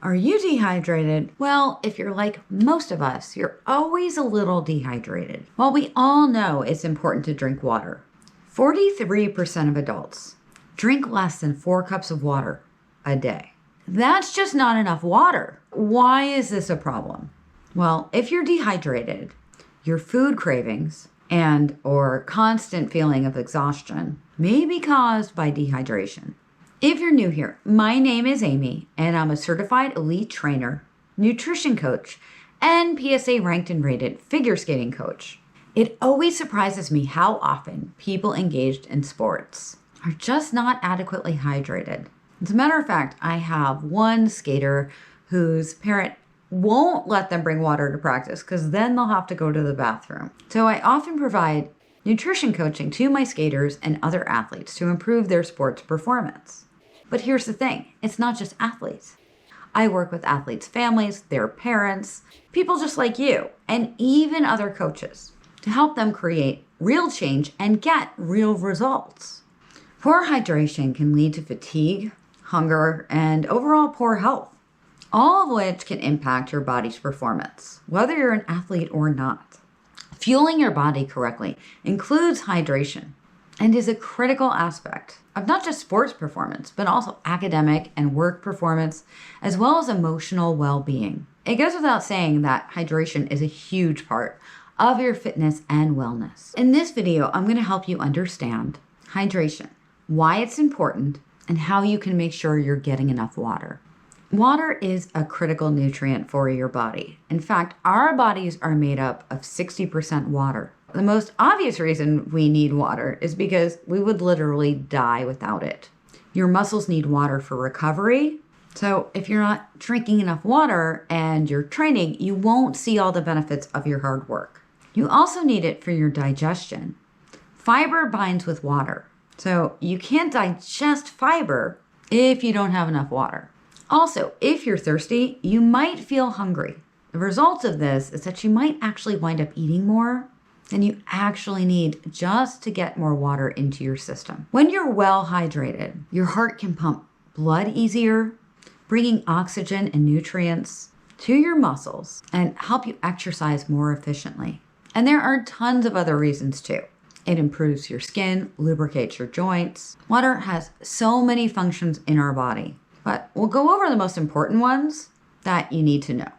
Are you dehydrated? Well, if you're like most of us, you're always a little dehydrated. While we all know it's important to drink water, 43% of adults drink less than 4 cups of water a day. That's just not enough water. Why is this a problem? Well, if you're dehydrated, your food cravings and or constant feeling of exhaustion may be caused by dehydration. If you're new here, my name is Amy, and I'm a certified elite trainer, nutrition coach, and PSA ranked and rated figure skating coach. It always surprises me how often people engaged in sports are just not adequately hydrated. As a matter of fact, I have one skater whose parent won't let them bring water to practice because then they'll have to go to the bathroom. So I often provide nutrition coaching to my skaters and other athletes to improve their sports performance. But here's the thing, it's not just athletes. I work with athletes' families, their parents, people just like you, and even other coaches to help them create real change and get real results. Poor hydration can lead to fatigue, hunger, and overall poor health, all of which can impact your body's performance, whether you're an athlete or not. Fueling your body correctly includes hydration and is a critical aspect of not just sports performance, but also academic and work performance, as well as emotional well-being. It goes without saying that hydration is a huge part of your fitness and wellness. In this video, I'm going to help you understand hydration, why it's important, and how you can make sure you're getting enough water. Water is a critical nutrient for your body. In fact, our bodies are made up of 60% water. The most obvious reason we need water is because we would literally die without it. Your muscles need water for recovery. So if you're not drinking enough water and you're training, you won't see all the benefits of your hard work. You also need it for your digestion. Fiber binds with water. So you can't digest fiber if you don't have enough water. Also, if you're thirsty, you might feel hungry. The result of this is that you might actually wind up eating more than you actually need just to get more water into your system. When you're well hydrated, your heart can pump blood easier, bringing oxygen and nutrients to your muscles and help you exercise more efficiently. And there are tons of other reasons too. It improves your skin, lubricates your joints. Water has so many functions in our body, but we'll go over the most important ones that you need to know.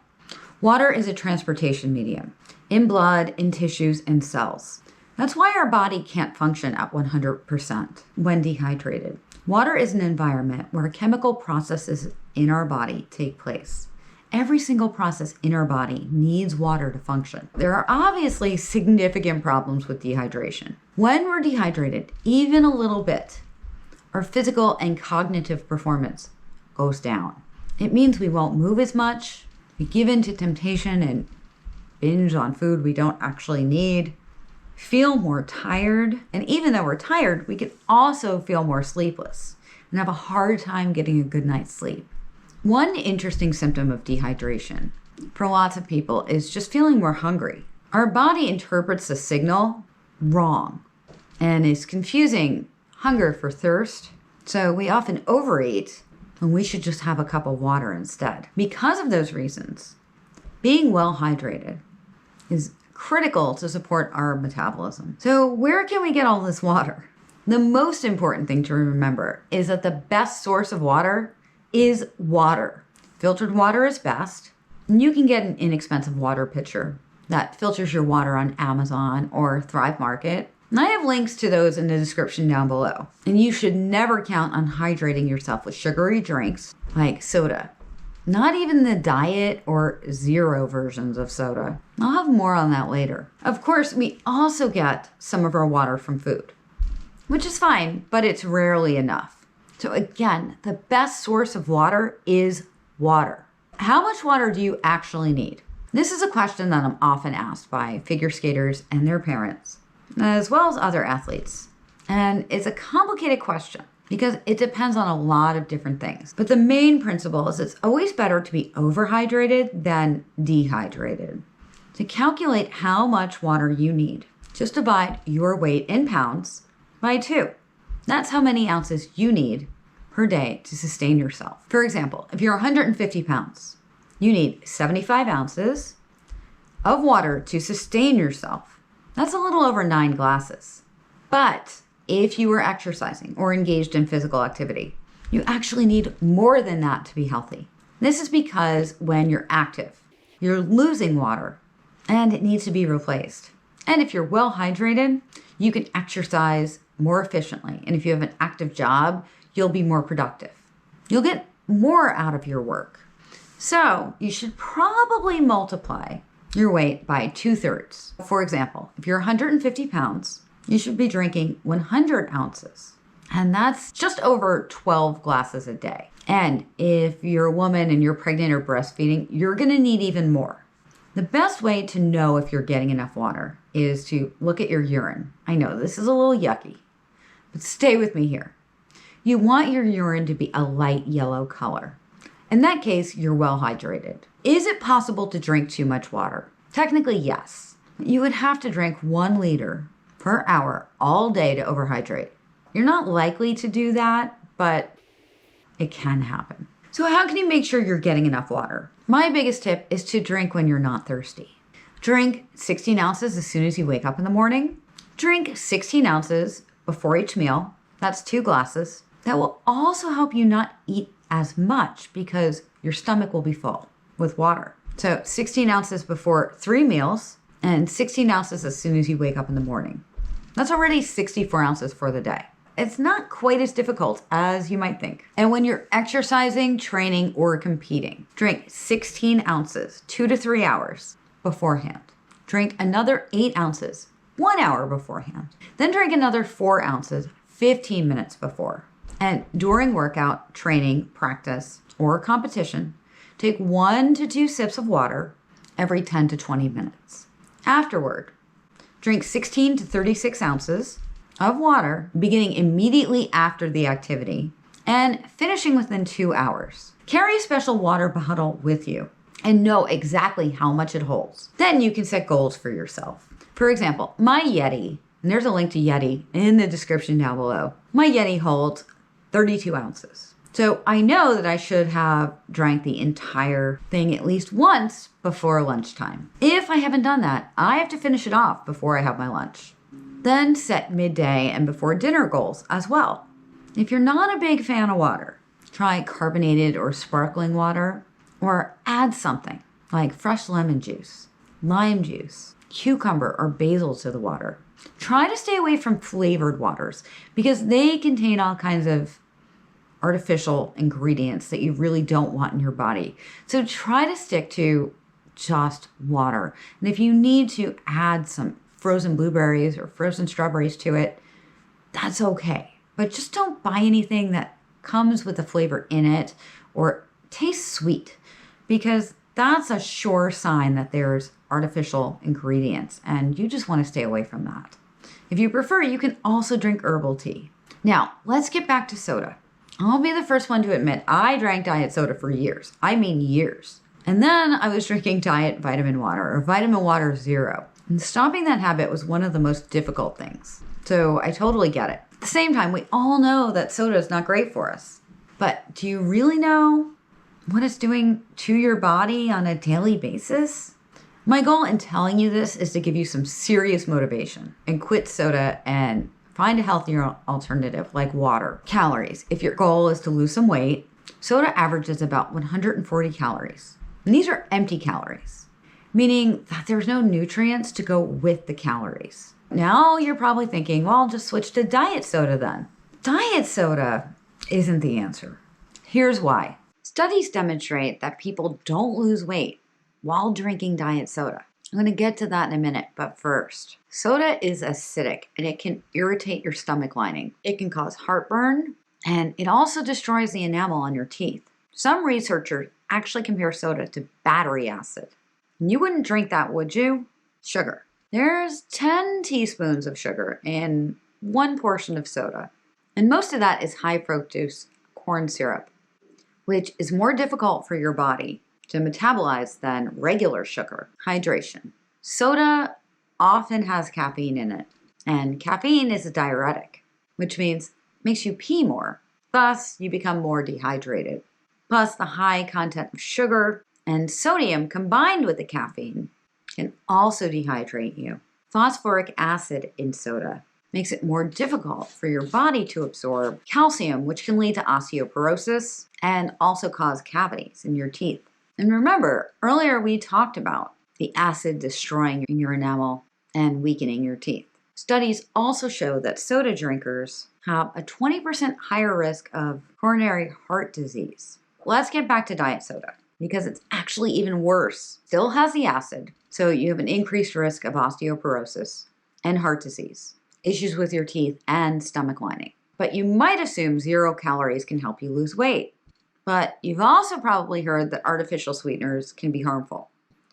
Water is a transportation medium in blood, in tissues, and cells. That's why our body can't function at 100% when dehydrated. Water is an environment where chemical processes in our body take place. Every single process in our body needs water to function. There are obviously significant problems with dehydration. When we're dehydrated, even a little bit, our physical and cognitive performance goes down. It means we won't move as much, we give in to temptation and binge on food we don't actually need, feel more tired, and even though we're tired, we can also feel more sleepless and have a hard time getting a good night's sleep. One interesting symptom of dehydration for lots of people is just feeling more hungry. Our body interprets the signal wrong and is confusing hunger for thirst, so we often overeat when we should just have a cup of water instead. Because of those reasons, being well hydrated is critical to support our metabolism. So where can we get all this water? The most important thing to remember is that the best source of water is water. Filtered water is best. And you can get an inexpensive water pitcher that filters your water on Amazon or Thrive Market. And I have links to those in the description down below. And you should never count on hydrating yourself with sugary drinks like soda. Not even the diet or zero versions of soda. I'll have more on that later. Of course, we also get some of our water from food, which is fine, but it's rarely enough. So again, the best source of water is water. How much water do you actually need? This is a question that I'm often asked by figure skaters and their parents, as well as other athletes. And it's a complicated question because it depends on a lot of different things. But the main principle is it's always better to be overhydrated than dehydrated. To calculate how much water you need, just divide your weight in pounds by 2. That's how many ounces you need per day to sustain yourself. For example, if you're 150 pounds, you need 75 ounces of water to sustain yourself. That's a little over 9 glasses. But if you were exercising or engaged in physical activity, you actually need more than that to be healthy. This is because when you're active, you're losing water and it needs to be replaced. And if you're well hydrated, you can exercise more efficiently. And if you have an active job, you'll be more productive. You'll get more out of your work. So you should probably multiply your weight by 2/3. For example, if you're 150 pounds, you should be drinking 100 ounces. And that's just over 12 glasses a day. And if you're a woman and you're pregnant or breastfeeding, you're going to need even more. The best way to know if you're getting enough water is to look at your urine. I know this is a little yucky, but stay with me here. You want your urine to be a light yellow color. In that case, you're well hydrated. Is it possible to drink too much water? Technically, yes. You would have to drink 1 liter per hour all day to overhydrate. You're not likely to do that, but it can happen. So how can you make sure you're getting enough water? My biggest tip is to drink when you're not thirsty. Drink 16 ounces as soon as you wake up in the morning. Drink 16 ounces before each meal. That's 2 glasses. That will also help you not eat as much because your stomach will be full with water. So 16 ounces before 3 meals and 16 ounces as soon as you wake up in the morning. That's already 64 ounces for the day. It's not quite as difficult as you might think. And when you're exercising, training, or competing, drink 16 ounces 2 to 3 hours beforehand. Drink another 8 ounces 1 hour beforehand. Then drink another 4 ounces 15 minutes before. And during workout, training, practice, or competition, take 1 to 2 sips of water every 10 to 20 minutes. Afterward, drink 16 to 36 ounces of water beginning immediately after the activity and finishing within 2 hours. Carry a special water bottle with you and know exactly how much it holds. Then you can set goals for yourself. For example, my Yeti, and there's a link to Yeti in the description down below. My Yeti holds 32 ounces. So I know that I should have drank the entire thing at least once before lunchtime. If I haven't done that, I have to finish it off before I have my lunch. Then set midday and before dinner goals as well. If you're not a big fan of water, try carbonated or sparkling water, or add something like fresh lemon juice, lime juice, cucumber, or basil to the water. Try to stay away from flavored waters because they contain all kinds of artificial ingredients that you really don't want in your body. So try to stick to just water. And if you need to add some frozen blueberries or frozen strawberries to it, that's okay. But just don't buy anything that comes with a flavor in it or tastes sweet, because that's a sure sign that there's artificial ingredients and you just want to stay away from that. If you prefer, you can also drink herbal tea. Now, let's get back to soda. I'll be the first one to admit I drank diet soda for years. I mean years. And then I was drinking diet vitamin water or vitamin water zero. And stopping that habit was one of the most difficult things. So I totally get it. At the same time, we all know that soda is not great for us. But do you really know what it's doing to your body on a daily basis? My goal in telling you this is to give you some serious motivation and quit soda and find a healthier alternative like water. Calories. If your goal is to lose some weight, soda averages about 140 calories. And these are empty calories, meaning that there's no nutrients to go with the calories. Now you're probably thinking, well, just switch to diet soda then. Diet soda isn't the answer. Here's why. Studies demonstrate that people don't lose weight while drinking diet soda. I'm going to get to that in a minute, but first, soda is acidic and it can irritate your stomach lining. It can cause heartburn, and it also destroys the enamel on your teeth. Some researchers actually compare soda to battery acid. You wouldn't drink that, would you? Sugar. There's 10 teaspoons of sugar in 1 portion of soda, and most of that is high fructose corn syrup, which is more difficult for your body to metabolize than regular sugar. Hydration. Soda often has caffeine in it, and caffeine is a diuretic, which means it makes you pee more. Thus, you become more dehydrated. Plus, the high content of sugar and sodium combined with the caffeine can also dehydrate you. Phosphoric acid in soda makes it more difficult for your body to absorb calcium, which can lead to osteoporosis and also cause cavities in your teeth. And remember, earlier we talked about the acid destroying your enamel and weakening your teeth. Studies also show that soda drinkers have a 20% higher risk of coronary heart disease. Let's get back to diet soda because it's actually even worse. Still has the acid, so you have an increased risk of osteoporosis and heart disease, issues with your teeth and stomach lining. But you might assume 0 calories can help you lose weight. But you've also probably heard that artificial sweeteners can be harmful.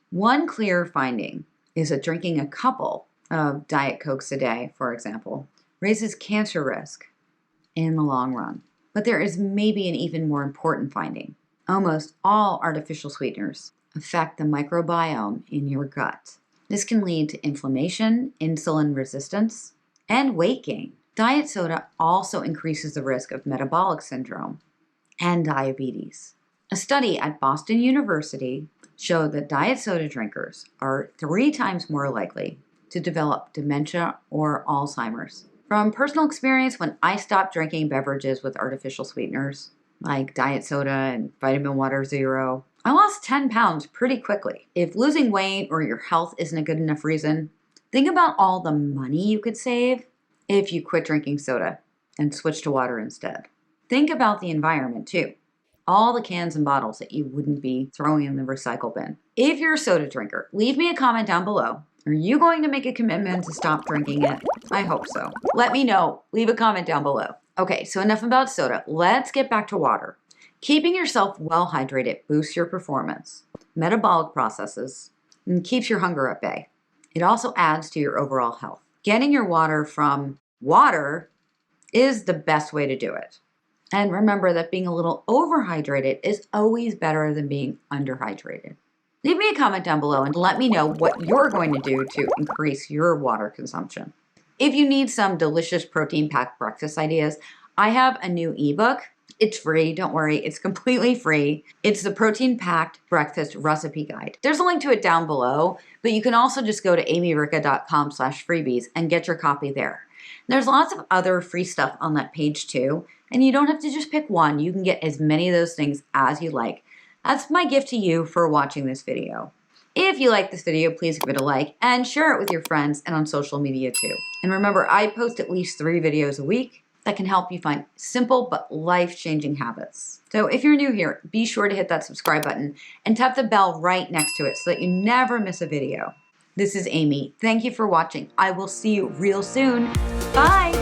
One clear finding is that drinking a couple of Diet Cokes a day, for example, raises cancer risk in the long run. But there is maybe an even more important finding. Almost all artificial sweeteners affect the microbiome in your gut. This can lead to inflammation, insulin resistance, and weight gain. Diet soda also increases the risk of metabolic syndrome and diabetes. A study at Boston University showed that diet soda drinkers are 3 times more likely to develop dementia or Alzheimer's. From personal experience, when I stopped drinking beverages with artificial sweeteners, like diet soda and vitamin water zero, I lost 10 pounds pretty quickly. If losing weight or your health isn't a good enough reason, think about all the money you could save if you quit drinking soda and switch to water instead. Think about the environment too. All the cans and bottles that you wouldn't be throwing in the recycle bin. If you're a soda drinker, leave me a comment down below. Are you going to make a commitment to stop drinking it? I hope so. Let me know. Leave a comment down below. Okay, so enough about soda. Let's get back to water. Keeping yourself well hydrated boosts your performance, metabolic processes, and keeps your hunger at bay. It also adds to your overall health. Getting your water from water is the best way to do it. And remember that being a little overhydrated is always better than being underhydrated. Leave me a comment down below and let me know what you're going to do to increase your water consumption. If you need some delicious protein-packed breakfast ideas, I have a new ebook. It's free, don't worry, it's completely free. It's the Protein-Packed Breakfast Recipe Guide. There's a link to it down below, but you can also just go to amyricka.com/freebies and get your copy there. There's lots of other free stuff on that page too, and you don't have to just pick one. You can get as many of those things as you like. That's my gift to you for watching this video. If you like this video, please give it a like and share it with your friends and on social media too. And remember, I post at least 3 videos a week that can help you find simple but life-changing habits. So if you're new here, be sure to hit that subscribe button and tap the bell right next to it so that you never miss a video. This is Amy. Thank you for watching. I will see you real soon. Bye.